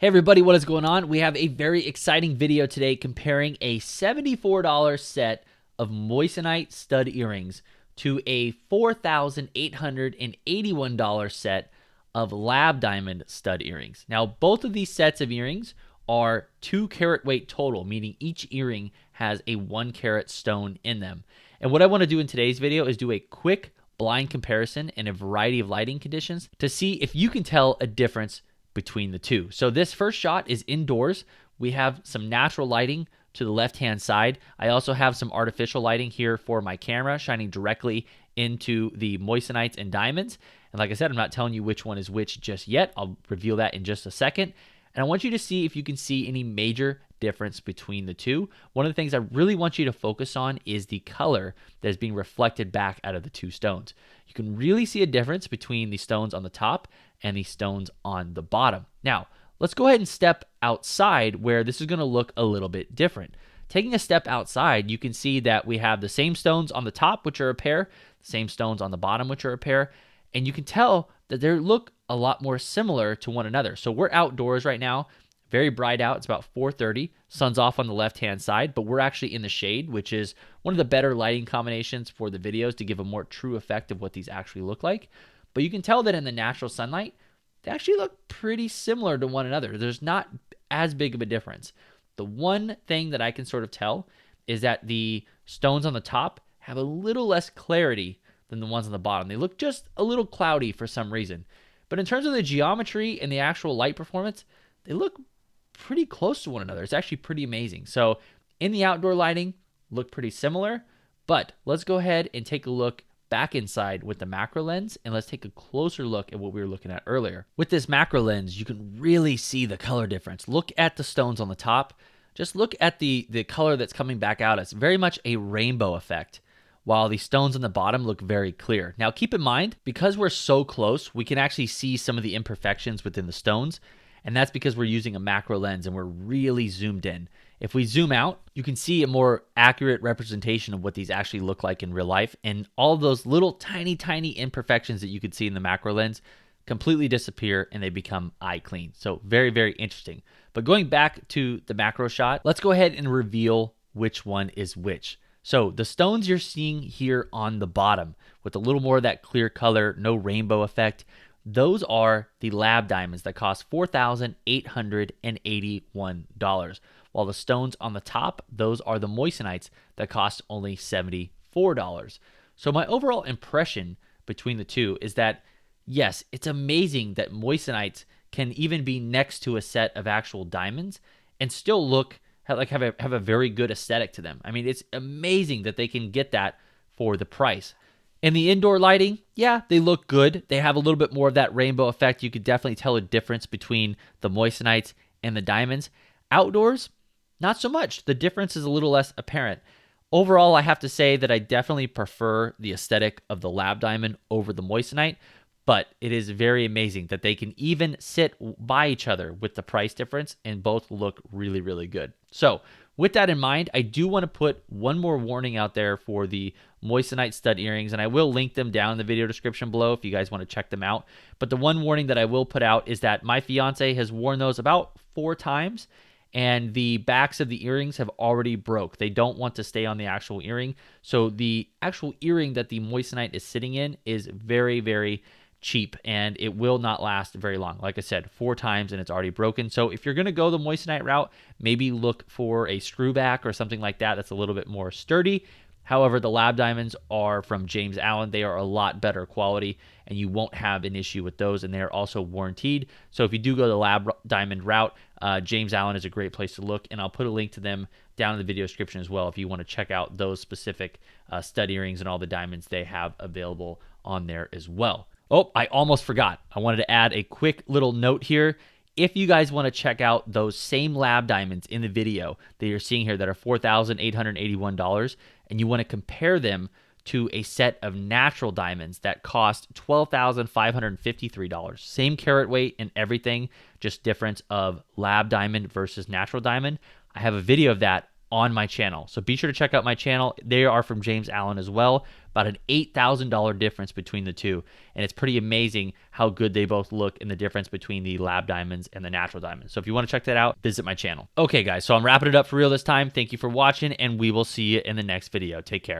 Hey everybody, what is going on? We have a very exciting video today comparing a $74 set of Moissanite stud earrings to a $4,881 set of lab diamond stud earrings. Now, both of these sets of earrings are 2 carat weight total, meaning each earring has a 1 carat stone in them. And what I want to do in today's video is do a quick blind comparison in a variety of lighting conditions to see if you can tell a difference between the two. So this first shot is indoors. We have some natural lighting to the left-hand side. I also have some artificial lighting here for my camera shining directly into the moissanites and diamonds. And like I said, I'm not telling you which one is which just yet. I'll reveal that in just a second. And I want you to see if you can see any major difference between the two. One of the things I really want you to focus on is the color that is being reflected back out of the two stones. You can really see a difference between the stones on the top and the stones on the bottom. Now, let's go ahead and step outside where this is going to look a little bit different. Taking a step outside, you can see that we have the same stones on the top, which are a pair, the same stones on the bottom, which are a pair, and you can tell that they look a lot more similar to one another. So we're outdoors right now, very bright out. It's about 4:30. Sun's off on the left-hand side, but we're actually in the shade, which is one of the better lighting combinations for the videos to give a more true effect of what these actually look like. But you can tell that in the natural sunlight, they actually look pretty similar to one another. There's not as big of a difference. The one thing that I can sort of tell is that the stones on the top have a little less clarity than the ones on the bottom. They look just a little cloudy for some reason. But in terms of the geometry and the actual light performance, they look pretty close to one another. It's actually pretty amazing. So in the outdoor lighting, look pretty similar. But let's go ahead and take a look back inside with the macro lens, and let's take a closer look at what we were looking at earlier. With this macro lens, you can really see the color difference. Look at the stones on the top. Just look at the color that's coming back out. It's very much a rainbow effect, while the stones on the bottom look very clear. Now, keep in mind, because we're so close, we can actually see some of the imperfections within the stones, and that's because we're using a macro lens and we're really zoomed in. If we zoom out, you can see a more accurate representation of what these actually look like in real life, and all those little tiny imperfections that you could see in the macro lens completely disappear and they become eye clean. So very, very interesting. But going back to the macro shot, let's go ahead and reveal which one is which. So the stones you're seeing here on the bottom with a little more of that clear color, no rainbow effect, those are the lab diamonds that cost $4,881. While the stones on the top, those are the moissanites that cost only $74. So my overall impression between the two is that, yes, it's amazing that moissanites can even be next to a set of actual diamonds and still look like have a very good aesthetic to them. I mean, it's amazing that they can get that for the price. In the indoor lighting, yeah, they look good. They have a little bit more of that rainbow effect. You could definitely tell a difference between the moissanites and the diamonds. Outdoors, not so much. The difference is a little less apparent. Overall, I have to say that I definitely prefer the aesthetic of the lab diamond over the moissanite, but it is very amazing that they can even sit by each other with the price difference and both look really, really good. So with that in mind, I do want to put one more warning out there for the moissanite stud earrings, and I will link them down in the video description below if you guys want to check them out. But the one warning that I will put out is that my fiance has worn those about 4 times, and the backs of the earrings have already broke. They don't want to stay on the actual earring. So the actual earring that the moissanite is sitting in is very, very cheap, and it will not last very long. Like I said, 4 times and it's already broken. So if you're going to go the moissanite route, maybe look for a screw back or something like that that's a little bit more sturdy. However, the lab diamonds are from James Allen. They are a lot better quality, and you won't have an issue with those, and they are also warranted. So if you do go the lab diamond route, James Allen is a great place to look, and I'll put a link to them down in the video description as well if you want to check out those specific stud earrings and all the diamonds they have available on there as well. Oh, I almost forgot. I wanted to add a quick little note here. If you guys want to check out those same lab diamonds in the video that you're seeing here that are $4,881, and you want to compare them to a set of natural diamonds that cost $12,553, same carat weight and everything, just difference of lab diamond versus natural diamond, I have a video of that on my channel. So be sure to check out my channel. They are from James Allen as well. About an $8,000 difference between the two. And it's pretty amazing how good they both look in the difference between the lab diamonds and the natural diamonds. So if you want to check that out, visit my channel. Okay, guys, so I'm wrapping it up for real this time. Thank you for watching, and we will see you in the next video. Take care.